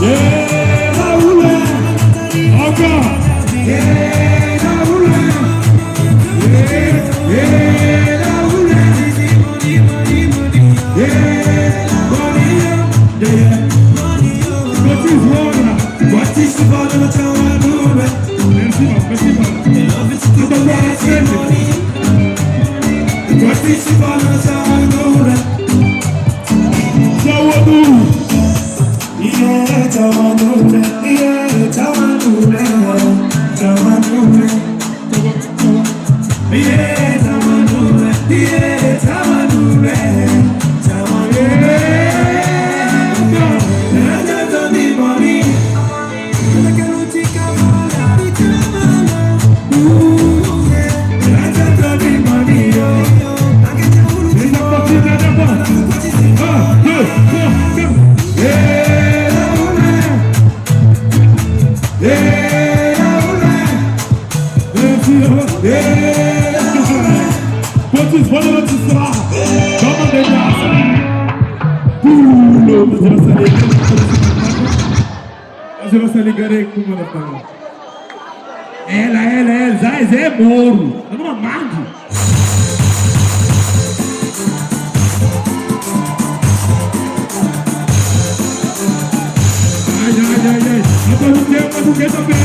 Yeah. yeah. What is wrong? What is the bottom of town? Merci, love it to the last money. What is the bottom of town? Tawanu, yeah, Tawanu, yeah, Tawanu, Tawanu, yeah, Tawanu, yeah, Tawanu, Ela, Zé Moro. Eu não amado. Ai. Mas o que também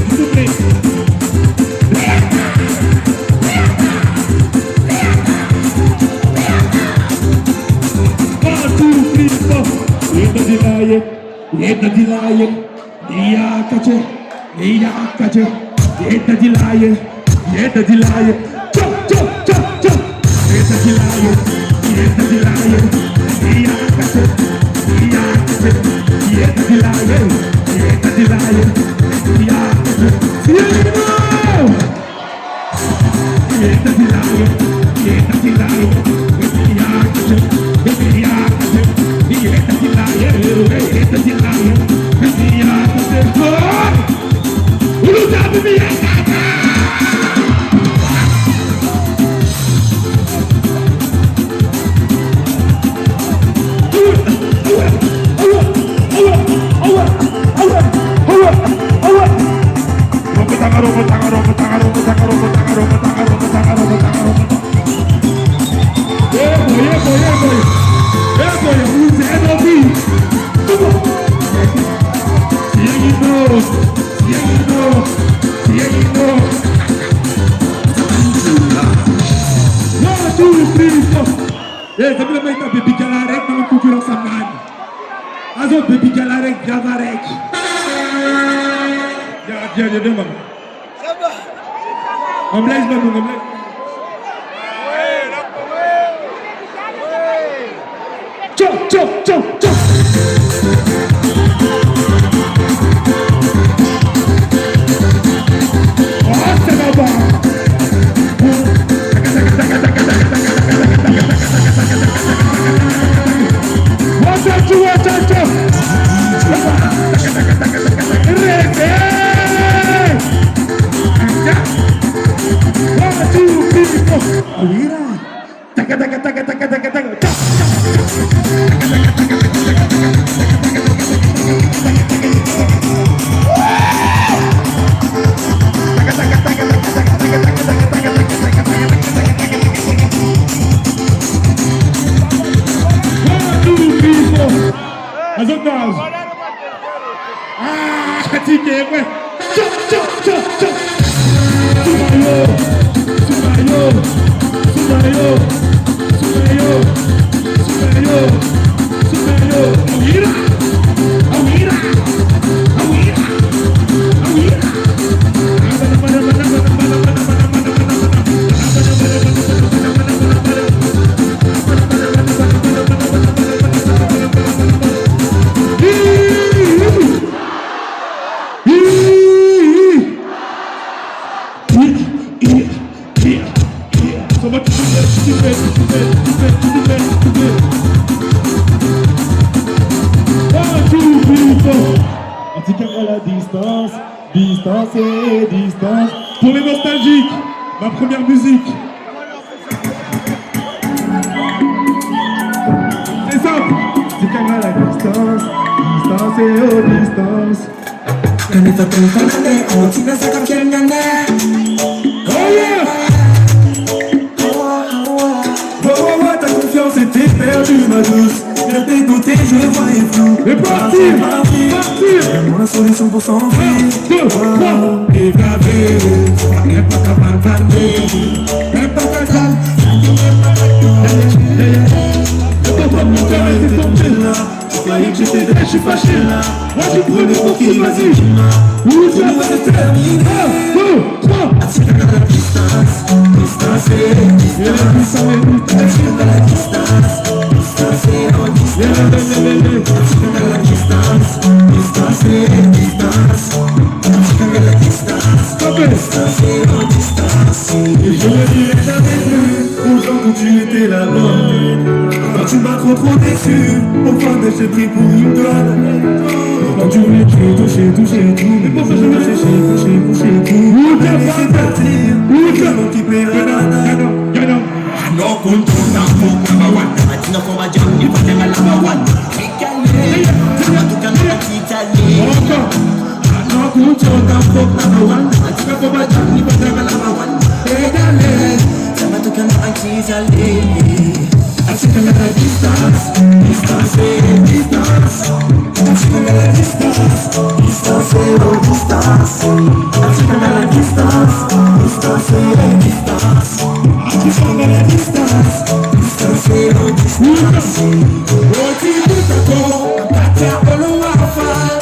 tudo bem. Yedda dilaye, iyakache, yedda dilaye, yedda dilaye, yedda dilaye, iyakache, yedda dilaye, petit cœur à la distance, distance et distance. Pour les nostalgiques, ma première musique. C'est simple. Petit cœur à la distance, distance et distance. Oh yeah! Ta confiance était perdue, ma douce. Je t'ai goûté, je voyais flou. Et partir, partir. La solution pour s'enfuir. 1, 2, 3. Et gravé, n'est pas capable d'amener. N'est pas capable. Je t'entends mon cœur était tombé là. Je croyais que j'étais je suis fâché là. Moi je prenais pour qui, vas-y. Où tu vas se terminer. 1, 2, 3. Assis à la distance, distance et distance. Assis à la distance, distance et distance. Assis à la distance, distance et distance. Assis à la distance, distance et distance. Et je ne dirai jamais plus, pourtant quand tu étais là-bas. Quand tu m'as trop déçu, au fond de j'ai pris pour une donne. Quand tu voulais toucher tout. Mais pour ça je me chercher tout. Où t'es laissé partir, où t'es mon qui paiera la dame. No control, no number one. I think of my job, you put them at number one. We can live, I took another Italy. No control, no number one. I think of my job, you put them at number one. Hey, darling, I took another Italy. I took another distance, distance, distance. I took another distance, distance, distance. I took another distance, distance, distance. I took another distance, distance, distance. What is this I go? I'm not all over fire.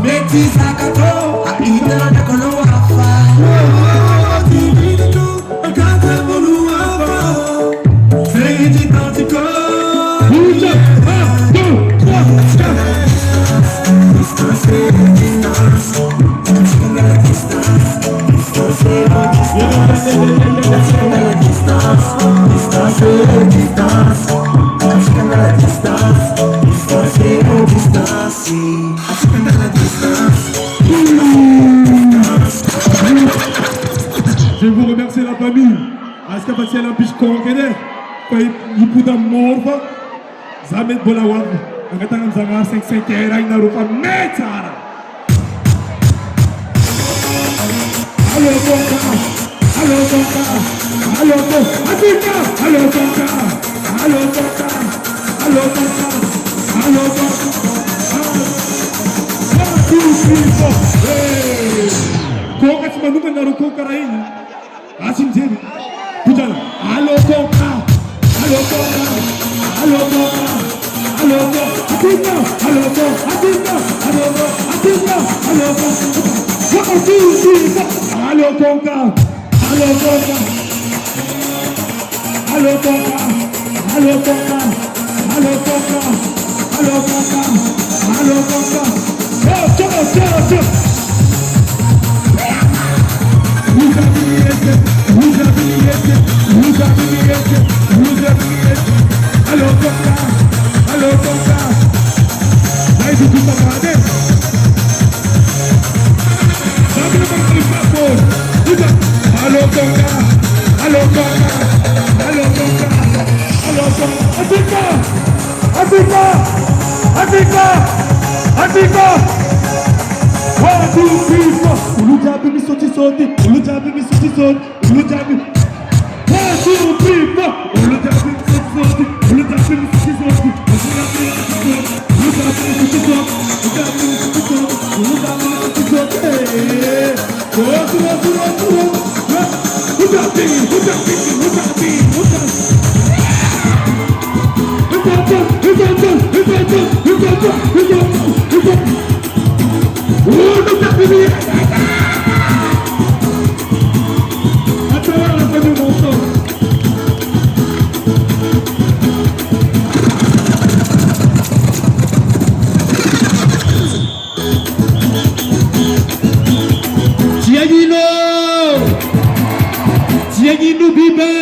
Make this like a toe. I eat the like all over fire. What is this I do? I can't tell all over. Say it out the car. 1, 2, 3, 4. Distance, distance. Je vais vous remercier la famille. Est-ce que vous avez un piche concret? Il faut d'amour. Zamet Bolawab. En fait, on a 5 era in Europa. Metara. Allo Tonka. Allo Tonka. Allo Tonka. Africa. Allo Tonka. Allo Tonka. Allo Tonka. Allo Tonka. 1, 2, 3, 4. Hey. Koka simanuka na rukoka raini. Asimjeni. Pujana. Allo Tonka. Allo Tonka. Allo Tonka. Allo Tonka. Africa. Allo Tonka. Africa. Allo Tonka. Africa. Allo Tonka. 1, 2, 3, 4. Allo Tonka. Allo Tonka. Allo Tonka. Allo Tonka. Allo Tonka. Allo Tonka. Allo Tonka. Ciao. Allo Tonka. Allo Tonka. Dai tu tutta male. Dammi una mano di capo. Allo Tonka. Allo Tonka. Allo Tonka. Allo Tonka. Africa. Africa. 1, 2, 3, 4. Ulujabi mi soti. Ulujabi mi soti. 1, 2, 3, 4. Ulujabi mi soti. Ulujabi mi soti. Tiaguino Bibé.